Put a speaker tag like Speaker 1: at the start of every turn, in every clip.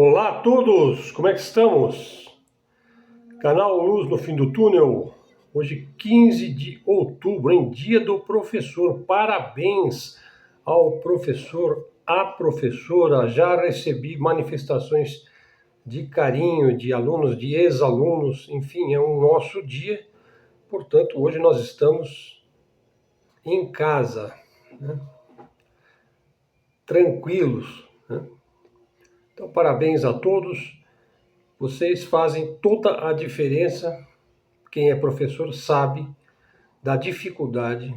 Speaker 1: Olá a todos, como é que estamos? Canal Luz no Fim do Túnel, hoje 15 de outubro, em Dia do Professor. Parabéns ao professor, à professora. Já recebi manifestações de carinho de alunos, de ex-alunos, enfim, é o nosso dia. Portanto, hoje nós estamos em casa, né? Tranquilos, né? Então, parabéns a todos. Vocês fazem toda a diferença. Quem é professor sabe da dificuldade,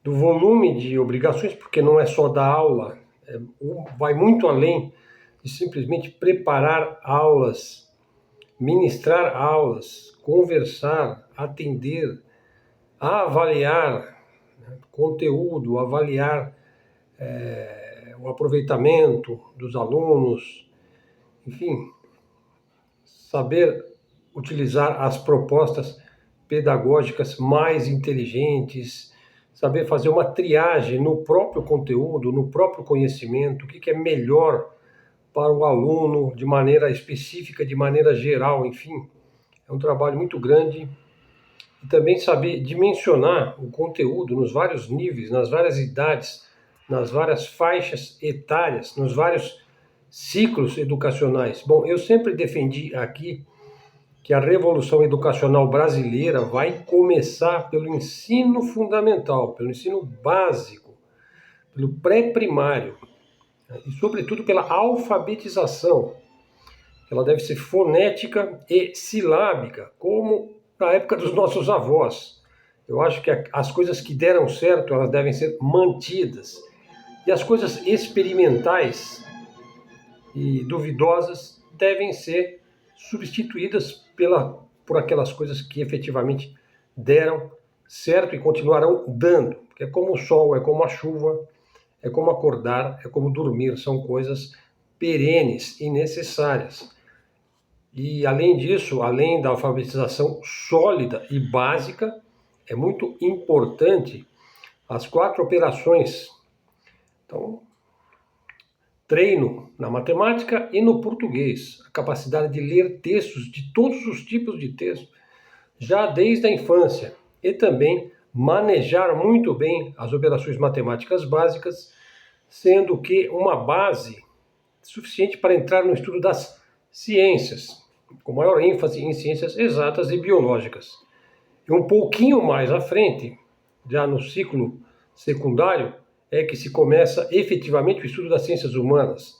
Speaker 1: do volume de obrigações, porque não é só dar aula, vai muito além de simplesmente preparar aulas, ministrar aulas, conversar, atender, avaliar, né, conteúdo, avaliar o aproveitamento dos alunos, enfim, saber utilizar as propostas pedagógicas mais inteligentes, saber fazer uma triagem no próprio conteúdo, no próprio conhecimento, o que é melhor para o aluno de maneira específica, de maneira geral, enfim. É um trabalho muito grande. E também saber dimensionar o conteúdo nos vários níveis, nas várias idades, nas várias faixas etárias, nos vários ciclos educacionais. Bom, eu sempre defendi aqui que a revolução educacional brasileira vai começar pelo ensino fundamental, pelo ensino básico, pelo pré-primário, né, e, sobretudo, pela alfabetização. Ela deve ser fonética e silábica, como na época dos nossos avós. Eu acho que as coisas que deram certo, elas devem ser mantidas. E as coisas experimentais e duvidosas devem ser substituídas por aquelas coisas que efetivamente deram certo e continuarão dando. Porque é como o sol, é como a chuva, é como acordar, é como dormir, são coisas perenes e necessárias. E além disso, além da alfabetização sólida e básica, é muito importante as 4 operações. Então, treino na matemática e no português, a capacidade de ler textos de todos os tipos de texto, já desde a infância, e também manejar muito bem as operações matemáticas básicas, sendo que uma base suficiente para entrar no estudo das ciências, com maior ênfase em ciências exatas e biológicas. E um pouquinho mais à frente, já no ciclo secundário, é que se começa efetivamente o estudo das ciências humanas,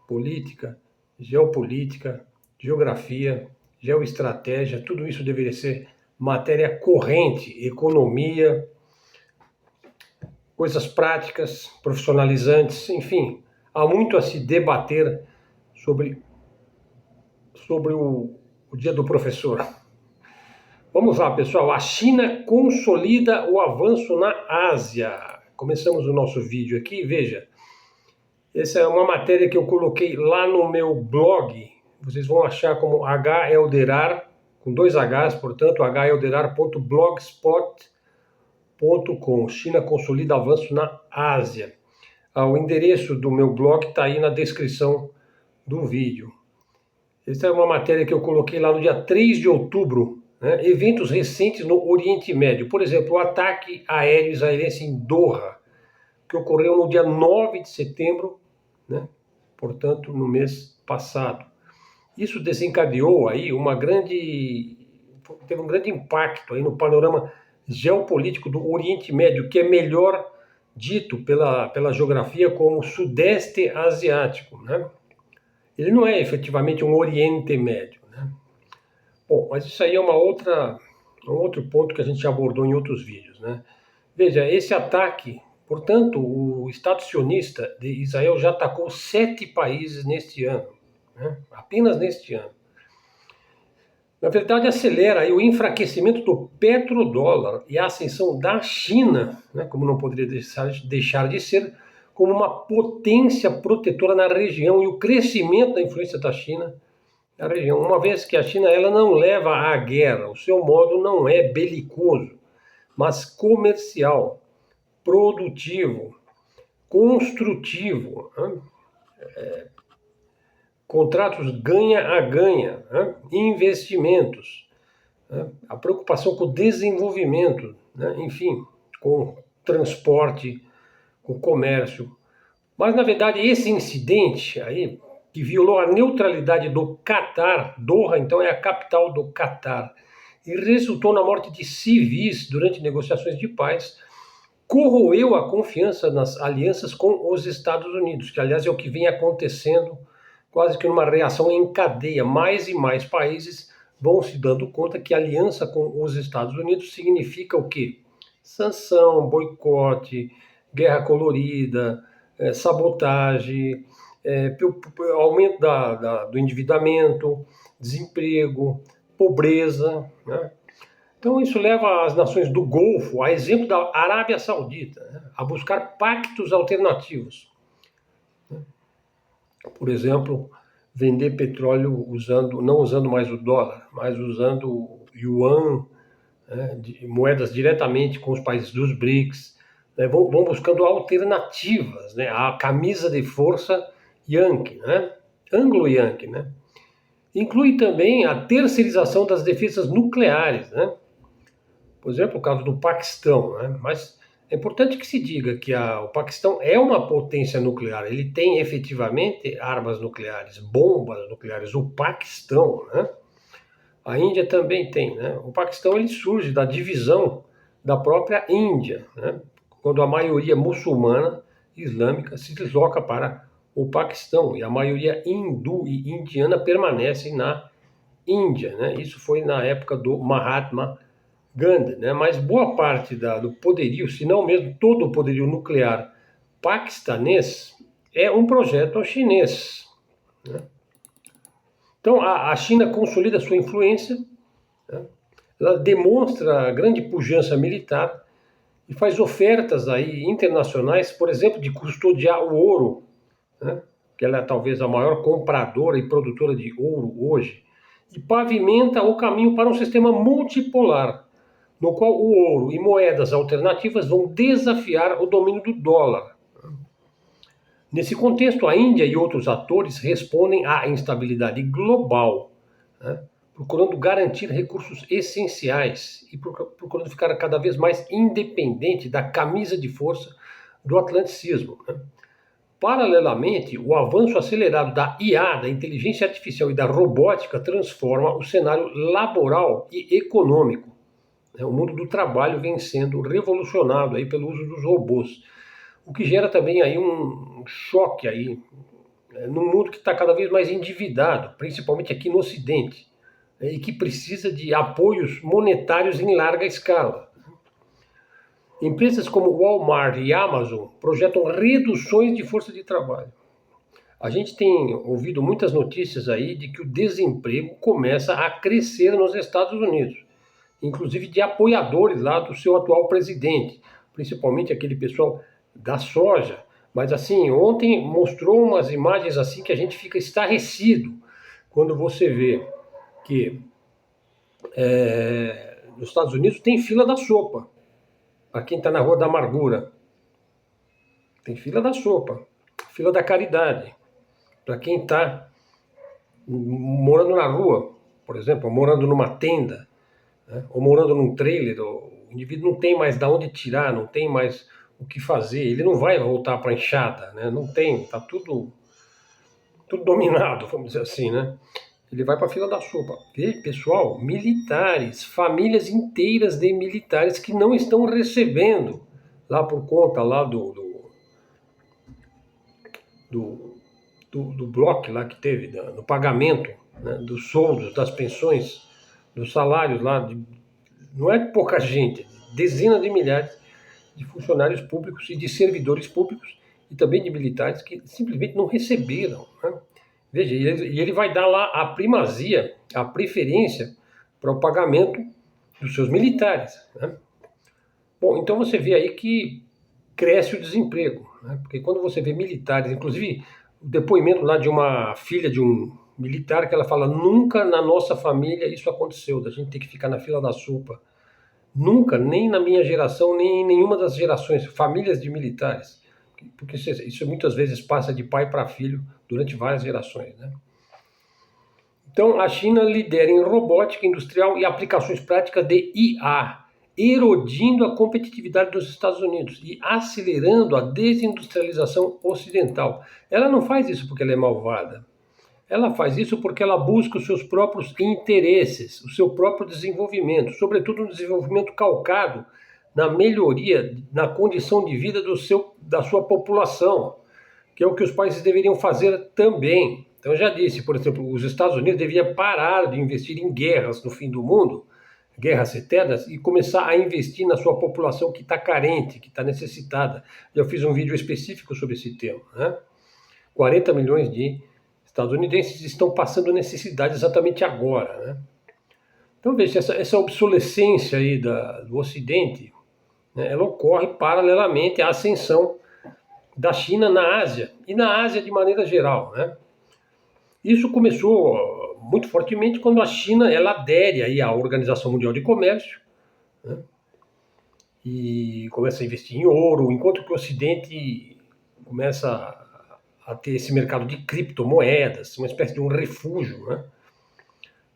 Speaker 1: política, geopolítica, geografia, geoestratégia, tudo isso deveria ser matéria corrente, economia, coisas práticas, profissionalizantes, enfim, há muito a se debater sobre o Dia do Professor. Vamos lá, pessoal. A China consolida o avanço na Ásia. Começamos o nosso vídeo aqui. Veja, essa é uma matéria que eu coloquei lá no meu blog. Vocês vão achar como Helderar, com 2 Hs, portanto, helderar.blogspot.com. China consolida avanço na Ásia. O endereço do meu blog está aí na descrição do vídeo. Essa é uma matéria que eu coloquei lá no dia 3 de outubro, né? Eventos recentes no Oriente Médio. Por exemplo, o ataque aéreo israelense em Doha, que ocorreu no dia 9 de setembro, né? Portanto, no mês passado. Isso desencadeou aí teve um grande impacto aí no panorama geopolítico do Oriente Médio, que é melhor dito pela geografia como Sudeste Asiático, né? Ele não é efetivamente um Oriente Médio, né? Bom, mas isso aí é um outro ponto que a gente já abordou em outros vídeos, né? Veja, esse ataque, portanto, o Estado sionista de Israel já atacou 7 países neste ano, né? Apenas neste ano. Na verdade, acelera aí o enfraquecimento do petrodólar e a ascensão da China, né, como não poderia deixar de ser, como uma potência protetora na região e o crescimento da influência da China na região. Uma vez que a China ela não leva à guerra, o seu modo não é belicoso, mas comercial, produtivo, construtivo, né? contratos ganha a ganha, né? Investimentos, né? A preocupação com o desenvolvimento, né? Enfim, com transporte, com comércio. Mas, na verdade, esse incidente aí, que violou a neutralidade do Catar, Doha, então, é a capital do Catar, e resultou na morte de civis durante negociações de paz, corroeu a confiança nas alianças com os Estados Unidos, que, aliás, é o que vem acontecendo quase que numa reação em cadeia. Mais e mais países vão se dando conta que a aliança com os Estados Unidos significa o quê? Sanção, boicote, guerra colorida, sabotagem, aumento do endividamento, desemprego, pobreza, né? Então isso leva as nações do Golfo, a exemplo da Arábia Saudita, né, a buscar pactos alternativos. Por exemplo, vender petróleo não usando mais o dólar, mas usando o yuan, né, moedas diretamente com os países dos BRICS, né, vão buscando alternativas, né, à camisa de força Yankee, né, anglo-yankee, né. Inclui também a terceirização das defesas nucleares, né. Por exemplo, o caso do Paquistão, né, mas é importante que se diga que o Paquistão é uma potência nuclear, ele tem efetivamente armas nucleares, bombas nucleares, o Paquistão, né? A Índia também tem, né? O Paquistão ele surge da divisão da própria Índia, né? Quando a maioria muçulmana islâmica se desloca para o Paquistão e a maioria hindu e indiana permanece na Índia, né? Isso foi na época do Mahatma Gandhi, né? Mas boa parte do poderio, se não mesmo todo o poderio nuclear paquistanês, é um projeto chinês, né? Então a China consolida sua influência, né? Ela demonstra grande pujança militar e faz ofertas aí internacionais, por exemplo, de custodiar o ouro, né? Que ela é talvez a maior compradora e produtora de ouro hoje, e pavimenta o caminho para um sistema multipolar, no qual o ouro e moedas alternativas vão desafiar o domínio do dólar. Nesse contexto, a Índia e outros atores respondem à instabilidade global, né, procurando garantir recursos essenciais e procurando ficar cada vez mais independente da camisa de força do atlanticismo, né. Paralelamente, o avanço acelerado da IA, da inteligência artificial e da robótica transforma o cenário laboral e econômico. O mundo do trabalho vem sendo revolucionado aí pelo uso dos robôs, o que gera também aí um choque aí, num mundo que está cada vez mais endividado, principalmente aqui no Ocidente, e que precisa de apoios monetários em larga escala. Empresas como Walmart e Amazon projetam reduções de força de trabalho. A gente tem ouvido muitas notícias aí de que o desemprego começa a crescer nos Estados Unidos, inclusive de apoiadores lá do seu atual presidente, principalmente aquele pessoal da soja. Mas assim, ontem mostrou umas imagens assim que a gente fica estarrecido quando você vê que nos Estados Unidos tem fila da sopa, para quem está na Rua da Amargura. Tem fila da sopa, fila da caridade, para quem está morando na rua, por exemplo, morando numa tenda, né, ou morando num trailer, o indivíduo não tem mais de onde tirar, não tem mais o que fazer, ele não vai voltar para a enxada, né, não tem, está tudo dominado, vamos dizer assim, né? Ele vai para a fila da sopa. Vê, pessoal, militares, famílias inteiras de militares que não estão recebendo lá por conta lá do bloco lá que teve, do pagamento, né, dos soldos, das pensões, dos salários lá, não é pouca gente, dezenas de milhares de funcionários públicos e de servidores públicos e também de militares que simplesmente não receberam, né? Veja, e ele vai dar lá a primazia, a preferência para o pagamento dos seus militares, né? Bom, então você vê aí que cresce o desemprego, né? Porque quando você vê militares, inclusive o depoimento lá de uma filha de um militar, que ela fala: nunca na nossa família isso aconteceu, da gente ter que ficar na fila da sopa. Nunca, nem na minha geração, nem em nenhuma das gerações, famílias de militares. Porque isso muitas vezes passa de pai para filho durante várias gerações, né? Então, a China lidera em robótica industrial e aplicações práticas de IA, erodindo a competitividade dos Estados Unidos e acelerando a desindustrialização ocidental. Ela não faz isso porque ela é malvada. Ela faz isso porque ela busca os seus próprios interesses, o seu próprio desenvolvimento, sobretudo um desenvolvimento calcado na melhoria, na condição de vida da sua população, que é o que os países deveriam fazer também. Então, eu já disse, por exemplo, os Estados Unidos deveriam parar de investir em guerras no fim do mundo, guerras eternas, e começar a investir na sua população que está carente, que está necessitada. Eu fiz um vídeo específico sobre esse tema, né? 40 milhões de estadunidenses estão passando necessidade exatamente agora, né? Então, veja, essa obsolescência aí do Ocidente, né, ela ocorre paralelamente à ascensão da China na Ásia, e na Ásia de maneira geral, né? Isso começou muito fortemente quando a China ela adere aí à Organização Mundial de Comércio, né? E começa a investir em ouro, enquanto que o Ocidente começa a ter esse mercado de criptomoedas, uma espécie de um refúgio, né?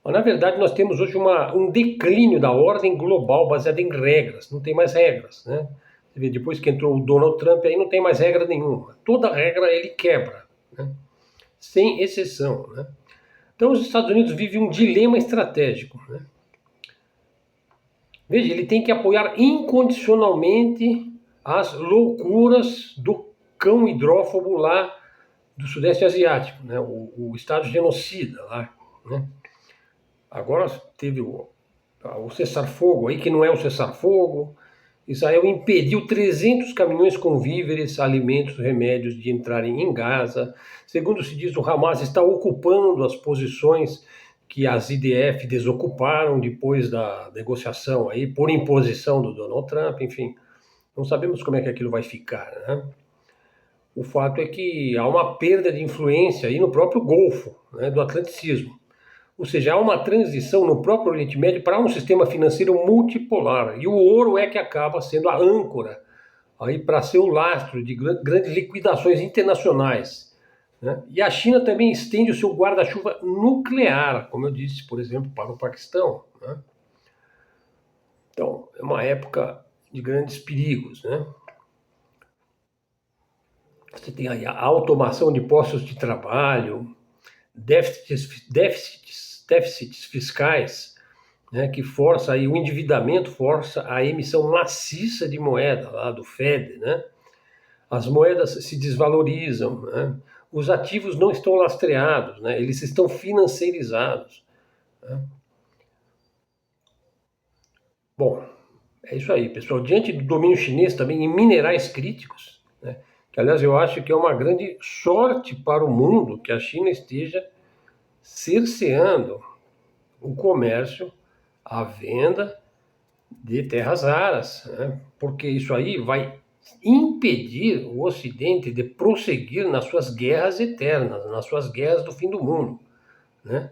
Speaker 1: Mas, na verdade, nós temos hoje um declínio da ordem global baseada em regras, não tem mais regras, né? Você vê, depois que entrou o Donald Trump, aí não tem mais regra nenhuma. Toda regra ele quebra, né? Sem exceção, né? Então, os Estados Unidos vivem um dilema estratégico, né? Veja, ele tem que apoiar incondicionalmente as loucuras do cão hidrófobo lá do Sudeste Asiático, né? O Estado genocida lá, né? Agora teve o cessar-fogo aí, que não é o cessar-fogo. Israel impediu 300 caminhões com víveres, alimentos, remédios de entrarem em Gaza. Segundo se diz, o Hamas está ocupando as posições que as IDF desocuparam depois da negociação aí, por imposição do Donald Trump, enfim. Não sabemos como é que aquilo vai ficar, né? O fato é que há uma perda de influência aí no próprio Golfo, né, do Atlanticismo. Ou seja, há uma transição no próprio Oriente Médio para um sistema financeiro multipolar. E o ouro é que acaba sendo a âncora aí para ser o lastro de grandes liquidações internacionais, né? E a China também estende o seu guarda-chuva nuclear, como eu disse, por exemplo, para o Paquistão, né? Então, é uma época de grandes perigos, né? Você tem aí a automação de postos de trabalho, déficits fiscais, né, que força aí o endividamento, força a emissão maciça de moeda lá do Fed, né? As moedas se desvalorizam, né? Os ativos não estão lastreados, né? Eles estão financiarizados, né? Bom, é isso aí, pessoal. Diante do domínio chinês também em minerais críticos, né, que aliás eu acho que é uma grande sorte para o mundo que a China esteja cerceando o comércio, a venda de terras raras, né? Porque isso aí vai impedir o Ocidente de prosseguir nas suas guerras eternas, nas suas guerras do fim do mundo, né?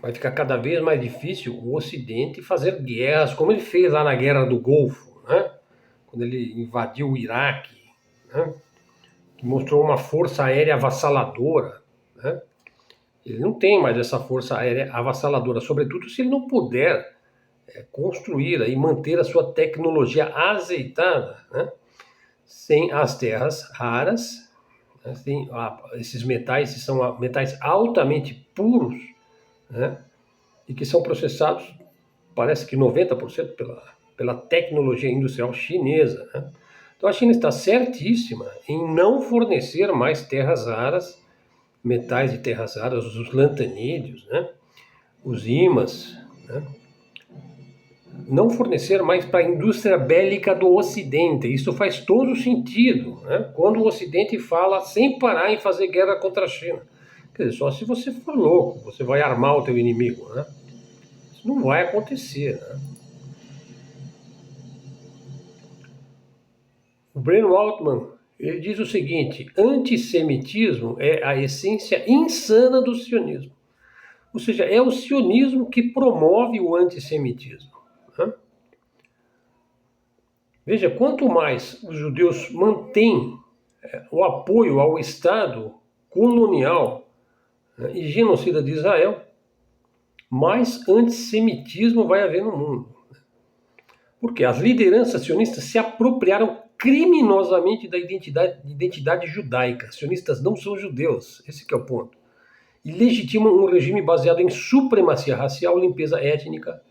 Speaker 1: Vai ficar cada vez mais difícil o Ocidente fazer guerras, como ele fez lá na Guerra do Golfo, né? Quando ele invadiu o Iraque, né? Que mostrou uma força aérea avassaladora, né? Ele não tem mais essa força aérea avassaladora, sobretudo se ele não puder construir e manter a sua tecnologia azeitada, né? Sem as terras raras, né? Sem esses metais, que são metais altamente puros, né? E que são processados, parece que 90% pela tecnologia industrial chinesa, né? Então a China está certíssima em não fornecer mais terras raras, metais de terras raras, os lantanídeos, né? Os ímãs, né? Não fornecer mais para a indústria bélica do Ocidente. Isso faz todo sentido, né? Quando o Ocidente fala sem parar em fazer guerra contra a China. Quer dizer, só se você for louco, você vai armar o teu inimigo, né? Isso não vai acontecer, né? O Breno Altman, ele diz o seguinte: antissemitismo é a essência insana do sionismo. Ou seja, é o sionismo que promove o antissemitismo, né? Veja, quanto mais os judeus mantêm o apoio ao Estado colonial, né, e genocida de Israel, mais antissemitismo vai haver no mundo. Porque as lideranças sionistas se apropriaram criminosamente da identidade judaica. Sionistas não são judeus, esse que é o ponto. E legitimam um regime baseado em supremacia racial, limpeza étnica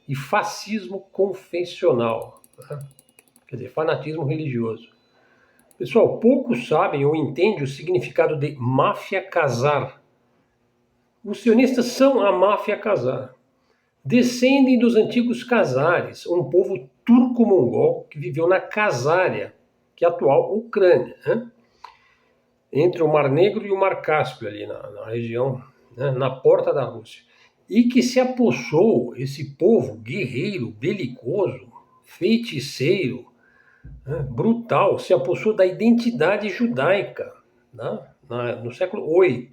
Speaker 1: e fascismo confessional. Tá? Quer dizer, fanatismo religioso. Pessoal, poucos sabem ou entendem o significado de máfia casar. Os sionistas são a máfia casar. Descendem dos antigos cazares, um povo turco-mongol que viveu na Casária, que é a atual Ucrânia, né? Entre o Mar Negro e o Mar Cáspio, ali na região, né? Na porta da Rússia. E que se apossou, esse povo guerreiro, belicoso, feiticeiro, né? Brutal, se apossou da identidade judaica, né? No século VIII.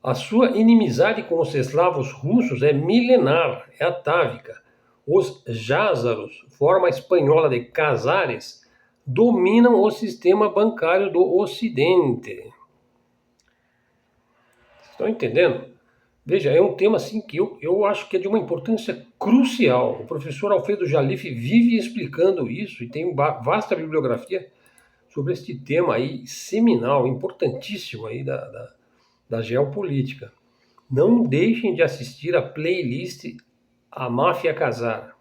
Speaker 1: A sua inimizade com os eslavos russos é milenar, é atávica. Os jázaros, forma espanhola de casares, dominam o sistema bancário do Ocidente. Estão entendendo? Veja, é um tema assim que eu acho que é de uma importância crucial. O professor Alfredo Jalife vive explicando isso e tem vasta bibliografia sobre este tema aí seminal, importantíssimo aí da geopolítica. Não deixem de assistir a playlist A Máfia Casar,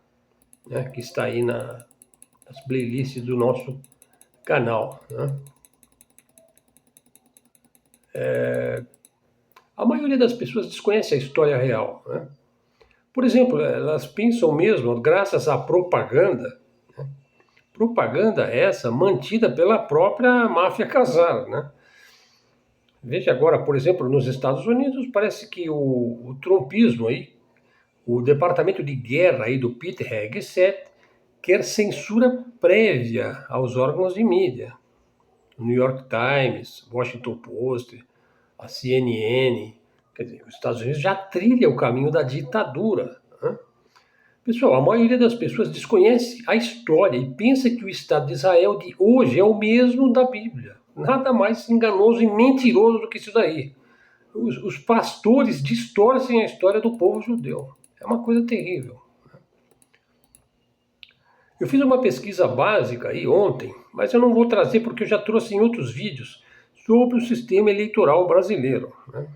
Speaker 1: né, que está aí nas playlists do nosso canal. Né? A maioria das pessoas desconhece a história real. Né? Por exemplo, elas pensam mesmo, graças à propaganda, né? Propaganda essa mantida pela própria máfia casar, né? Veja agora, por exemplo, nos Estados Unidos, parece que o trumpismo aí, o Departamento de Guerra aí do Pete Hegseth, quer censura prévia aos órgãos de mídia. O New York Times, Washington Post, a CNN. Quer dizer, os Estados Unidos já trilha o caminho da ditadura. Né? Pessoal, a maioria das pessoas desconhece a história e pensa que o Estado de Israel de hoje é o mesmo da Bíblia. Nada mais enganoso e mentiroso do que isso daí. Os pastores distorcem a história do povo judeu. É uma coisa terrível. Eu fiz uma pesquisa básica aí ontem, mas eu não vou trazer porque eu já trouxe em outros vídeos sobre o sistema eleitoral brasileiro. Né?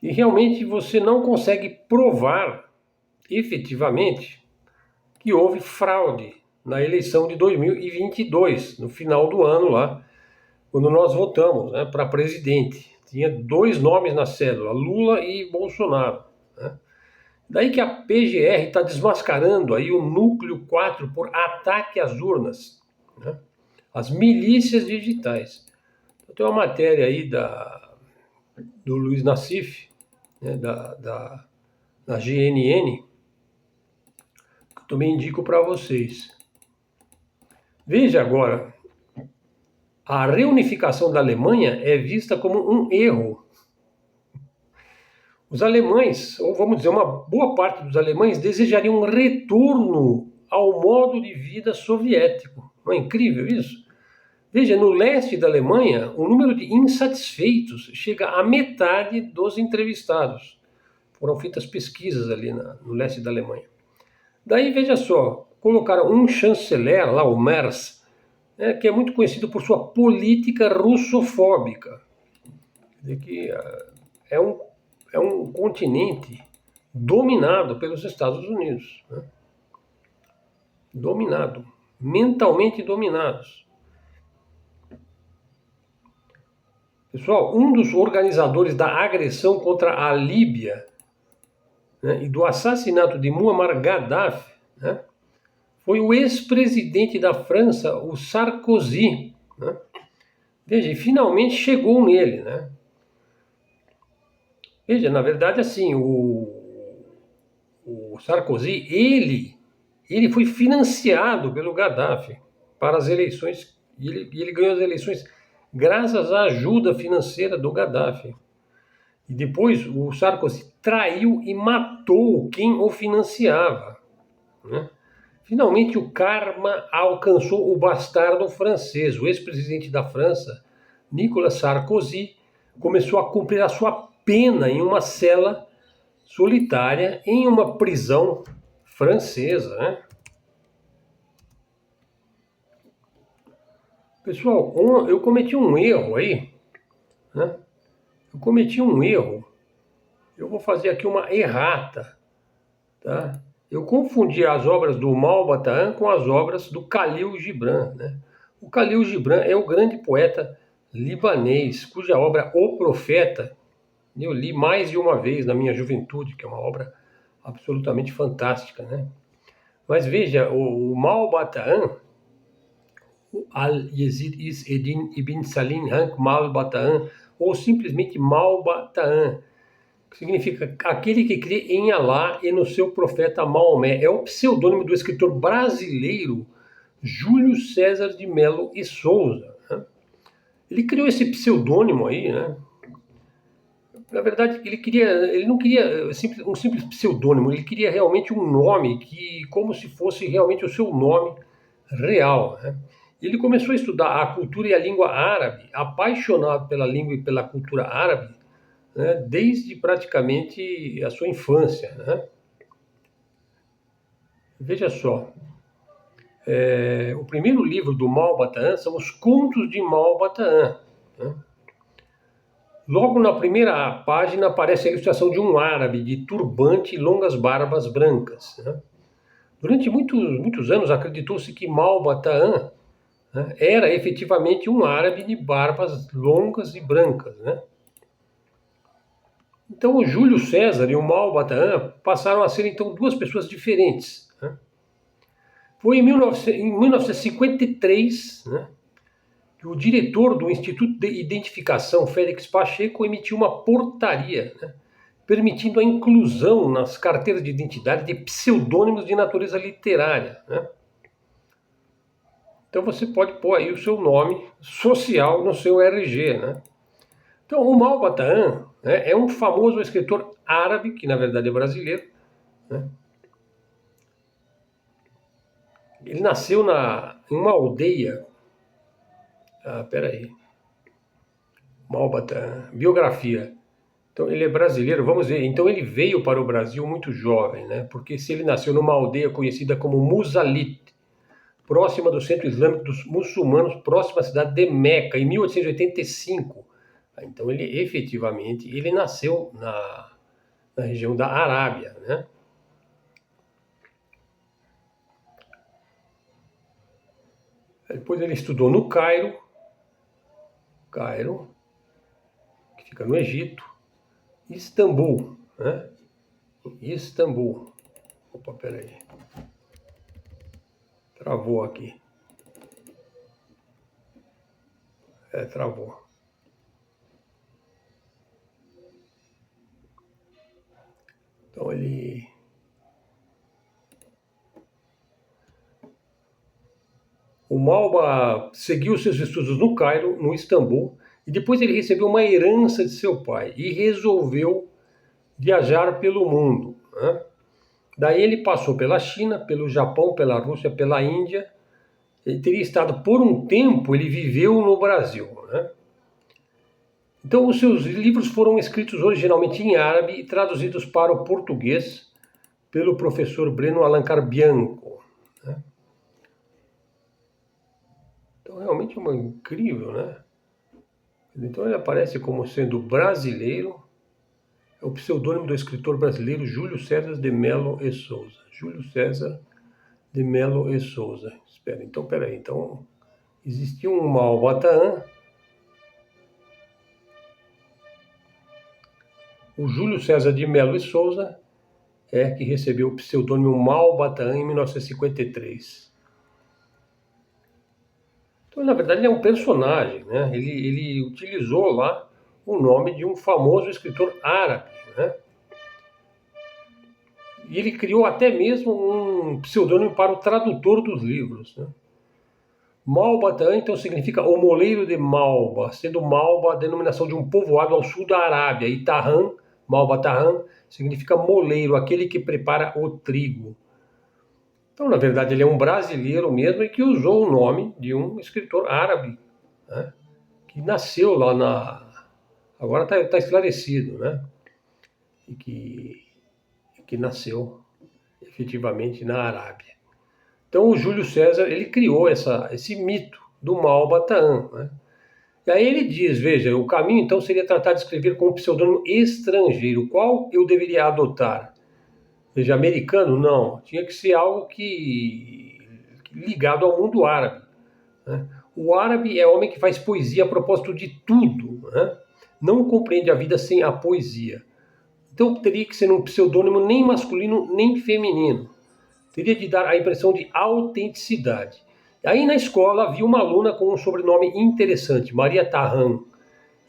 Speaker 1: E realmente você não consegue provar efetivamente que houve fraude na eleição de 2022, no final do ano lá, quando nós votamos, né, para presidente. Tinha dois nomes na cédula, Lula e Bolsonaro. Né? Daí que a PGR está desmascarando aí o núcleo 4 por ataque às urnas, né? As milícias digitais. Então, tem uma matéria aí do Luiz Nassif, né, da GNN, que eu também indico para vocês. Veja agora, a reunificação da Alemanha é vista como um erro. Os alemães, ou vamos dizer, uma boa parte dos alemães, desejariam um retorno ao modo de vida soviético. Não é incrível isso? Veja, no leste da Alemanha, o número de insatisfeitos chega à metade dos entrevistados. Foram feitas pesquisas ali no leste da Alemanha. Daí, veja só, colocaram um chanceler lá, o Merz, né, que é muito conhecido por sua política russofóbica. Quer dizer que é um continente dominado pelos Estados Unidos. Né? Dominado. Mentalmente dominados. Pessoal, um dos organizadores da agressão contra a Líbia, né, e do assassinato de Muammar Gaddafi, né, foi o ex-presidente da França, o Sarkozy. Né? Veja, e finalmente chegou nele. Né? Veja, na verdade, assim, o Sarkozy, ele foi financiado pelo Gaddafi para as eleições, e ele ganhou as eleições graças à ajuda financeira do Gaddafi. E depois o Sarkozy traiu e matou quem o financiava. Né? Finalmente o karma alcançou o bastardo francês, o ex-presidente da França, Nicolas Sarkozy, começou a cumprir a sua pena em uma cela solitária em uma prisão francesa, né? Pessoal, eu cometi um erro aí, né? Eu cometi um erro. Eu vou fazer aqui uma errata, tá? Eu confundi as obras do Malbataan com as obras do Khalil Gibran, né? O Khalil Gibran é o grande poeta libanês, cuja obra O Profeta eu li mais de uma vez na minha juventude, que é uma obra absolutamente fantástica, né? Mas veja, o Malbataan, Al-Yazid Is-Eddin Ibn Salim Malbataan, ou simplesmente Malbataan, que significa aquele que crê em Alá e no seu profeta Maomé. É o pseudônimo do escritor brasileiro Júlio César de Melo e Souza, né? Ele criou esse pseudônimo aí, né? Na verdade, ele não queria um simples pseudônimo, ele queria realmente um nome como se fosse realmente o seu nome real, né? Ele começou a estudar a cultura e a língua árabe, apaixonado pela língua e pela cultura árabe, né, desde praticamente a sua infância, né? Veja só, o primeiro livro do Malbataan são os Contos de Malbataan, né? Logo na primeira página aparece a ilustração de um árabe de turbante e longas barbas brancas, né? Durante muitos anos acreditou-se que Malbataan, né, era efetivamente um árabe de barbas longas e brancas, né? Então o Júlio César e o Malbataan passaram a ser então duas pessoas diferentes, né? Foi em 1953, né, que o diretor do Instituto de Identificação, Félix Pacheco, emitiu uma portaria, né, permitindo a inclusão nas carteiras de identidade de pseudônimos de natureza literária, né? Então você pode pôr aí o seu nome social no seu RG, né? Então o Malbataan, né, é um famoso escritor árabe, que na verdade é brasileiro, né? Ele nasceu em uma aldeia. Peraí. Malbataan, biografia. Então ele é brasileiro, vamos ver. Então ele veio para o Brasil muito jovem, né? Porque se ele nasceu numa aldeia conhecida como Musalit, próxima do centro islâmico dos muçulmanos, próxima à cidade de Meca, em 1885. Então ele efetivamente ele nasceu na região da Arábia, né? Depois ele estudou no Cairo, que fica no Egito, Istambul, né? Istambul. Opa, peraí. Travou aqui. Travou. Então ele... O Malba seguiu seus estudos no Cairo, no Istambul, e depois ele recebeu uma herança de seu pai e resolveu viajar pelo mundo, né? Daí ele passou pela China, pelo Japão, pela Rússia, pela Índia. Ele teria estado por um tempo, ele viveu no Brasil, né? Então os seus livros foram escritos originalmente em árabe e traduzidos para o português pelo professor Breno Alencar Bianco, né? Então realmente é uma incrível, né? Então ele aparece como sendo brasileiro, é o pseudônimo do escritor brasileiro Júlio César de Melo e Souza. Júlio César de Melo e Souza. Peraí. Então, existia um Malbataan. O Júlio César de Melo e Souza que recebeu o pseudônimo Malbataan em 1953. Então, na verdade, ele é um personagem, né? Ele utilizou lá o nome de um famoso escritor árabe, né? E ele criou até mesmo um pseudônimo para o tradutor dos livros, né? Malbataan, então, significa o moleiro de Malba, sendo Malba a denominação de um povoado ao sul da Arábia. E Tahan, Malbataan, significa moleiro, aquele que prepara o trigo. Então, na verdade, ele é um brasileiro mesmo e que usou o nome de um escritor árabe, né, que nasceu lá Agora está esclarecido, né? E que nasceu efetivamente na Arábia. Então o Júlio César ele criou esse mito do Malbataan, né? E aí ele diz, veja, o caminho então seria tratar de escrever com um pseudônimo estrangeiro. Qual eu deveria adotar? Veja, americano? Não. Tinha que ser algo ligado ao mundo árabe, né? O árabe é homem que faz poesia a propósito de tudo, né? Não compreende a vida sem a poesia. Então teria que ser um pseudônimo nem masculino nem feminino. Teria de dar a impressão de autenticidade. Aí na escola havia uma aluna com um sobrenome interessante, Maria Tarran.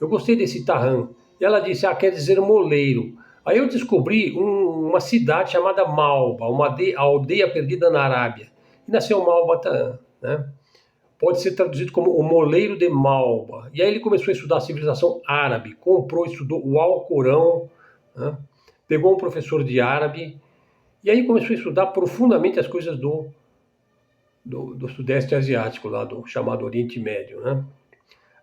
Speaker 1: Eu gostei desse Tarran. E ela disse, quer dizer moleiro. Aí eu descobri uma cidade chamada Malba, uma aldeia perdida na Arábia. E nasceu Malba Tarran, né? Pode ser traduzido como o moleiro de Malba. E aí ele começou a estudar a civilização árabe, comprou, estudou o Alcorão, né? Pegou um professor de árabe, e aí começou a estudar profundamente as coisas do Sudeste Asiático, lá do chamado Oriente Médio, né?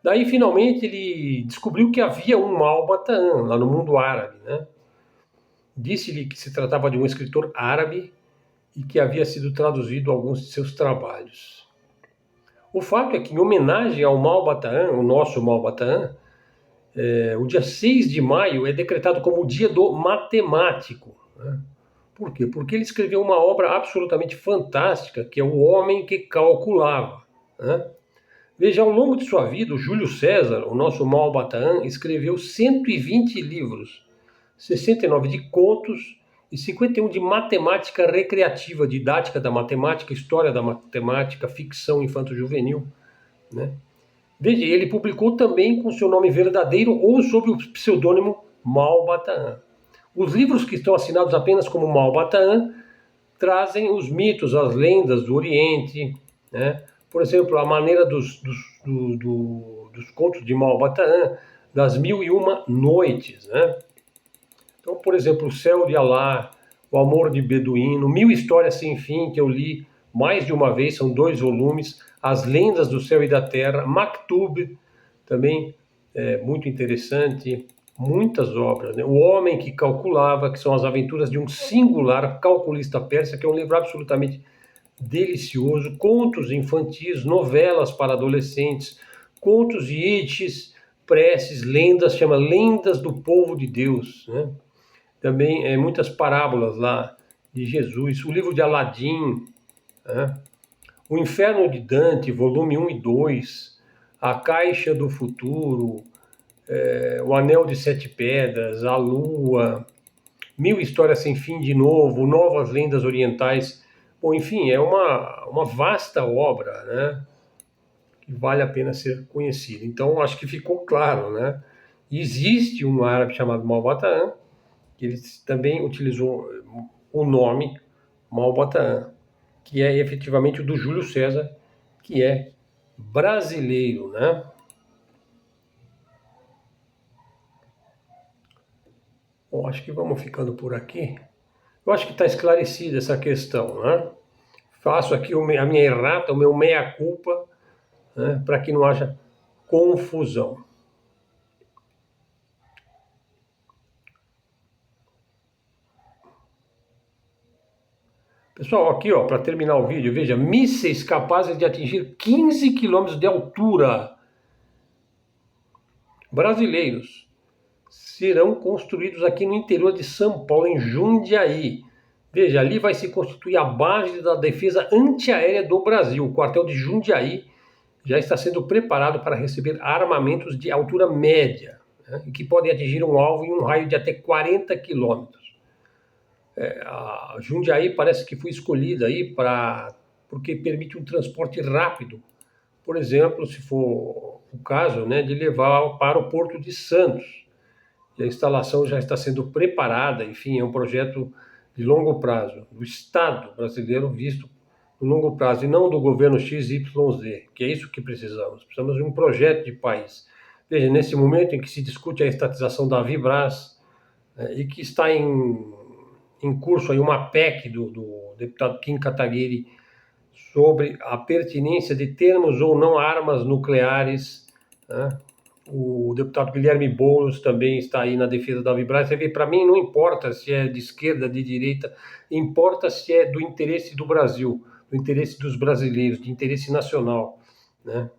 Speaker 1: Daí, finalmente, ele descobriu que havia um Malbataan lá no mundo árabe, né? Disse-lhe que se tratava de um escritor árabe e que havia sido traduzido alguns de seus trabalhos. O fato é que, em homenagem ao Malbataan, o nosso Malbataan, o dia 6 de maio é decretado como o dia do matemático, né? Por quê? Porque ele escreveu uma obra absolutamente fantástica, que é O Homem que Calculava, né? Veja, ao longo de sua vida, o Júlio César, o nosso Malbataan, escreveu 120 livros, 69 de contos e 51 de matemática recreativa, didática da matemática, história da matemática, ficção infanto-juvenil, né? Veja, ele publicou também com seu nome verdadeiro ou sob o pseudônimo Malbataan. Os livros que estão assinados apenas como Malbataan trazem os mitos, as lendas do Oriente, né? Por exemplo, a maneira dos contos de Malbataan, das Mil e Uma Noites, né? Então, por exemplo, O Céu de Alá, O Amor de Beduíno, Mil Histórias Sem Fim, que eu li mais de uma vez, são 2 volumes, As Lendas do Céu e da Terra, Maktub, também muito interessante, muitas obras, né? O Homem que Calculava, que são as aventuras de um singular calculista persa, que é um livro absolutamente delicioso, contos infantis, novelas para adolescentes, contos yiddish, preces, lendas, chama Lendas do Povo de Deus, né? Também muitas parábolas lá de Jesus, o livro de Aladim, né? O Inferno de Dante, volume 1 e 2, A Caixa do Futuro, O Anel de Sete Pedras, A Lua, Mil Histórias Sem Fim de novo, Novas Lendas Orientais. Bom, enfim, é uma vasta obra, né? Que vale a pena ser conhecida. Então, acho que ficou claro, né? Existe um árabe chamado Malbataan, que ele também utilizou o nome Malbataan, que é efetivamente o do Júlio César, que é brasileiro, né? Bom, acho que vamos ficando por aqui. Eu acho que está esclarecida essa questão, né? Faço aqui a minha errata, o meu meia-culpa, né? Para que não haja confusão. Pessoal, aqui, ó, para terminar o vídeo, veja, mísseis capazes de atingir 15 quilômetros de altura brasileiros serão construídos aqui no interior de São Paulo, em Jundiaí. Veja, ali vai se constituir a base da defesa antiaérea do Brasil. O quartel de Jundiaí já está sendo preparado para receber armamentos de altura média, né, e que podem atingir um alvo em um raio de até 40 quilômetros. A Jundiaí parece que foi escolhida aí porque permite um transporte rápido. Por exemplo, se for o caso, né, de levar para o Porto de Santos. E a instalação já está sendo preparada, enfim, é um projeto de longo prazo, do Estado brasileiro visto no longo prazo, e não do governo XYZ, que é isso que precisamos. Precisamos de um projeto de país. Veja, nesse momento em que se discute a estatização da Vibraz, e que está em curso aí uma PEC do deputado Kim Kataguiri sobre a pertinência de termos ou não armas nucleares, né? O deputado Guilherme Boulos também está aí na defesa da Vibraz. Você vê, para mim não importa se é de esquerda, de direita, importa se é do interesse do Brasil, do interesse dos brasileiros, de interesse nacional, né?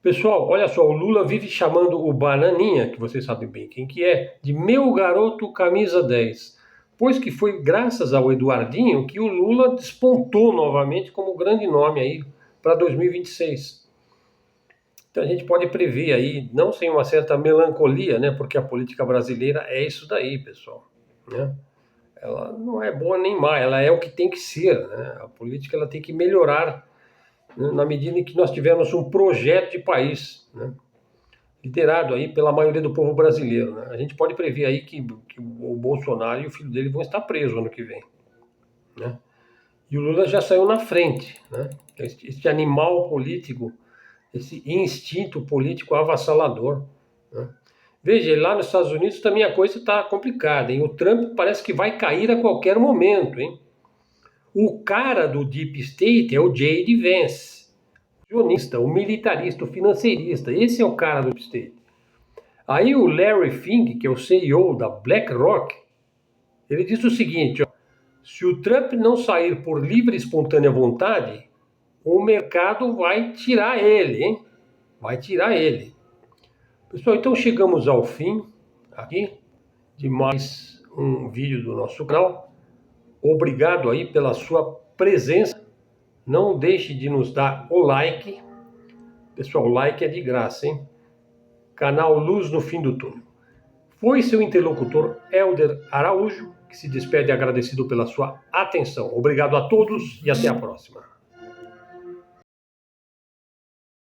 Speaker 1: Pessoal, olha só, o Lula vive chamando o Bananinha, que vocês sabem bem quem que é, de meu garoto camisa 10, pois que foi graças ao Eduardinho que o Lula despontou novamente como grande nome aí para 2026. Então a gente pode prever aí, não sem uma certa melancolia, né? Porque a política brasileira é isso daí, pessoal, né? Ela não é boa nem má, ela é o que tem que ser, né? A política ela tem que melhorar, né, na medida em que nós tivermos um projeto de país, né, liderado aí pela maioria do povo brasileiro, né? A gente pode prever aí que o Bolsonaro e o filho dele vão estar presos ano que vem, né? E o Lula já saiu na frente, né? Este animal político, esse instinto político avassalador, né? Veja, lá nos Estados Unidos também a coisa está complicada, hein? O Trump parece que vai cair a qualquer momento, hein? O cara do Deep State é o J.D. Vance, o sionista, o militarista, o financeirista. Esse é o cara do Deep State. Aí o Larry Fink, que é o CEO da BlackRock, ele diz o seguinte: ó, se o Trump não sair por livre e espontânea vontade, o mercado vai tirar ele, hein? Vai tirar ele. Pessoal, então chegamos ao fim aqui de mais um vídeo do nosso canal. Obrigado aí pela sua presença. Não deixe de nos dar o like. Pessoal, o like é de graça, hein? Canal Luz no Fim do Túnel. Foi seu interlocutor Helder Araújo, que se despede agradecido pela sua atenção. Obrigado a todos e até a próxima.